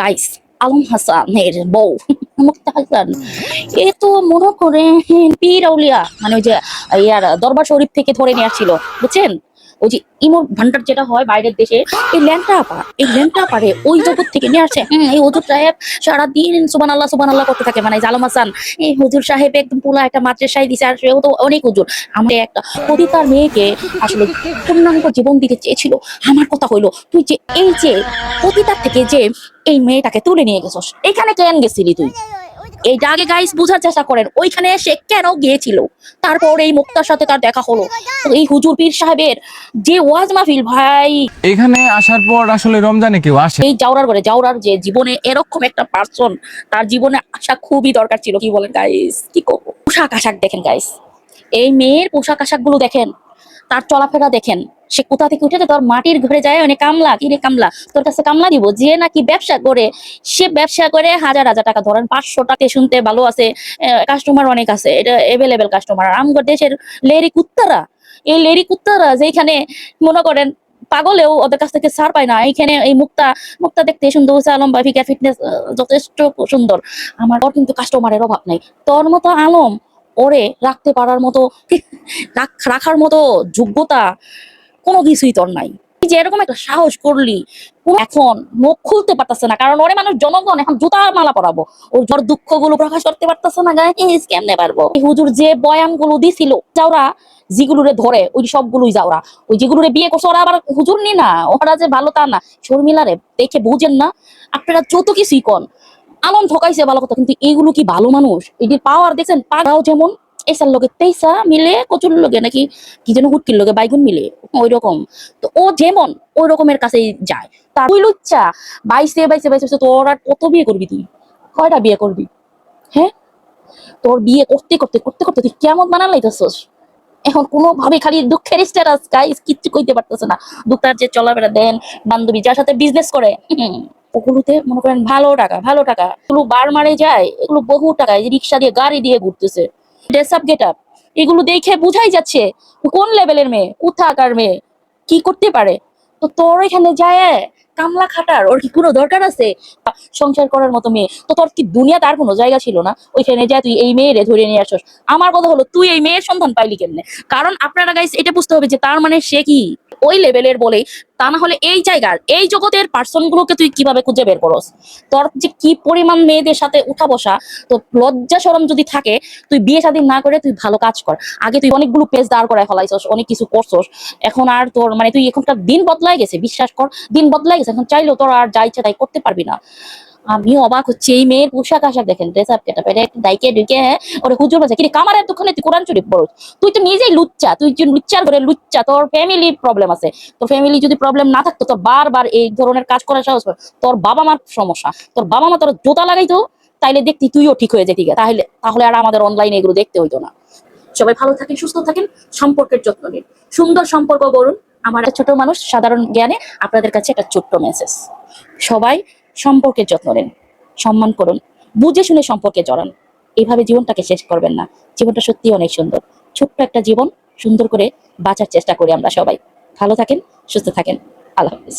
Guys, Alam হাসানের বউ মুক্তা হাসান এ তো মনে করে পীর আউলিয়া, মানে ওই যে ইয়ার দরবার শরীফ থেকে ধরে নিয়ে আসছিল, বুঝছেন? ওই যে ইমর ভান্ডার যেটা হয় বাইরের দেশে, এই ল্যাংটা পারে ওই জগৎ থেকে নিয়ে আসছে। এই হুজুর সাহেব সারাদিন সুবান আল্লাহ করতে থাকে, মানে জালাম হাসান এই হুজুর সাহেব একদম পুলা একটা মাদ্রাসায় দিছে, আর সেও তো অনেক হুজুর। আমাদের একটা পতিতার মেয়েকে আসলে পূর্ণাঙ্গ জীবন দিতে চেয়েছিল। আমার কথা হইলো, তুই যে এই যে পতিতার থেকে যে এই মেয়েটাকে তুলে নিয়ে গেছস, এখানে কেন গেছিলি তুই? এইটা আগে গাইস বুঝার চেষ্টা করেন, ওইখানে সে কেন গিয়েছিল। তারপর এই মুক্তার সাথে তার দেখা হলো। তো এই হুজুর পীর সাহেবের যে ওয়াজ মাহফিল ভাই, এখানে আসার পর আসলে রমজানে কেউ আসে? এই জাউরার যে জীবনে এরকম একটা পার্সন, তার জীবনে আসা খুবই দরকার ছিল। কি বলেন গাইস? কি করবো? পোশাক আশাক দেখেন গাইস, এই মেয়ের পোশাক আশাক গুলো দেখেন, তার চলাফেরা দেখেন। সে কোথা থেকে উঠে তোর মাটির ঘরে যায়, অনেক কামলা কি রে কামলা, তোর কাছে কামলা দিব যে নাকি ব্যবসা করে। সে ব্যবসা করে হাজার হাজার টাকা, ধরেন 500 টাকা শুনতে ভালো আছে, কাস্টমার অনেক আছে, এটা এভেলেবেল কাস্টমার। আর আমগর দেশের লেরি কুত্তারা, এই লেরি কুত্তারা যেখানে মনে করেন পাগলেও ওদের কাছ থেকে ছাড় পায় না। এইখানে এই মুক্তা মুক্তা দেখতে সুন্দর হচ্ছে, আলম বা ফিকার ফিটনেস যথেষ্ট সুন্দর। আমার ওর কিন্তু কাস্টমারের অভাব নাই। তোর মতো আলম ওরে রাখতে পারার মতো রাখার মতো যোগ্যতা কোনো কিছুই তোর নাই। তুই যে এরকম একটা সাহস করলি, এখন মুখ খুলতে পারতেছে না, কারণ ওরে মানুষ জনগণ এখন জুতার মালা পরাবো। ওর জ্বর দুঃখ গুলো প্রকাশ করতে পারতেছে না, গাইস কেমনে পারবো? এই হুজুর যে বয়ান গুলো দিছিল, যাওরা যেগুলোরে ধরে ওই সবগুলোই যাওরা, ওই যেগুলোরে বিয়ে করছে ওরা আবার হুজুর নি না, ওরা যে ভালো তা না। শর্মিলারে দেখে বুঝেন না আপনারা যত কিছুই কন, আলম ঠকাইছে ভালো কথা, কিন্তু এইগুলো কি ভালো মানুষ? এটির পাওয়ার দেখছেন, পাড়াও যেমন এসার লগে তেইসা মিলে, কচুর লগে নাকি কি যেন হুটকির লগে বাইগুন মিলে, ওই রকম। তো ও যেমন ওই রকমের কাছেই যায়। তার ওই লুচ্চা বাইসে বাইসে বাইসে তোর আর কত বিয়ে করবি তুই? কয়টা বিয়ে করবি? হ্যাঁ, তোর বিয়ে করতে করতে করতে করতে তুই কেমন বানান লাইতেছস। এখন কোনোভাবে খালি দুঃখের স্ট্যাটাস, গাইস কিচ্ছু কইতে পারতেছে না। দুঃখটার যে চলাফেরা দেন, বান্ধবী যার সাথে বিজনেস করে, ওগুলোতে মনে করেন ভালো টাকা এগুলো বার মারে যায়, এগুলো বহু টাকা, এই যে রিক্সা দিয়ে গাড়ি দিয়ে ঘুরতেছে, ড্রেস আপ গেট আপ, এগুলো দেখে বুঝাই যাচ্ছে কোন লেভেলের মেয়ে, কোথাকার মেয়ে, কি করতে পারে। তো তোর এখানে যায় কামলা খাটার ওর কি কোনো দরকার আছে? সংসার করার মতো মেয়ে তো তোর কি দুনিয়া, তার কোনো জায়গা ছিল না? ওইখানে যা তুই এই মেয়েরে ধরে নিয়ে আসছ। আমার কথা হলো, তুই এই মেয়ের সন্ধান পাইলি কেমনে? কারণ আপনারা গাইস এটা বুঝতে হবে যে তার মানে সে কি ওই লেভেলের বলেই, তা না হলে এই জায়গার এই জগতের পার্সন গুলোকে তুই কিভাবে খুঁজে বের করস? তোর যে কি পরিমাণ মেয়েদের সাথে উঠা বসা, তো লজ্জা শরম যদি থাকে, তুই বিয়ে শাদী না করে তুই ভালো কাজ কর। আগে তুই অনেকগুলো পেজ দাঁড় করায় ফেলাইছস, অনেক কিছু করছস। এখন আর তোর মানে তুই এখনকার দিন বদলাই গেছে, বিশ্বাস কর, দিন বদলাই গেছে। এখন চাইলেও তোর আর যা ইচ্ছা তাই করতে পারবি না। আমি অবাক হচ্ছি, এই মেয়ের পোশাক আশাক দেখেন, ড্রেস আপ গেটআপ, এটা একটা ডাইকে ঢুকে, হ্যাঁ ওরে হুজুর বাজে কি রে, কামারের দোকানে তুই কোরআন শরীফ পড়ছ? তুই তো নিজেই লুচ্চা, তুই যে লুচ্চার ঘরে লুচ্চা, তোর ফ্যামিলি প্রবলেম আছে। তোর ফ্যামিলি যদি প্রবলেম না থাকতো, তোর বারবার এই ধরনের কাজ করার সাহস পায়? তোর বাবা মার সমস্যা, তোর বাবা মা তোর জোতা লাগাইতো, তাইলে দেখতি তুইও ঠিক হয়ে যেতি। তাহলে তাহলে আর আমাদের অনলাইনে এগুলো দেখতে হইতো না। সবাই ভালো থাকেন, সুস্থ থাকেন, সম্পর্কের যত্ন নিন, সুন্দর সম্পর্ক গড়ুন। আমার একটা ছোট মানুষ সাধারণ জ্ঞানে আপনাদের কাছে একটা ছোট্ট মেসেজ, সবাই সম্পর্কের যত্ন নিন, সম্মান করুন, বুঝে শুনে সম্পর্কে জড়ান। এইভাবে জীবনটাকে শেষ করবেন না। জীবনটা সত্যি অনেক সুন্দর, ছোট্ট একটা জীবন, সুন্দর করে বাঁচার চেষ্টা করি আমরা সবাই। ভালো থাকেন, সুস্থ থাকেন, আল্লাহ হাফিজ।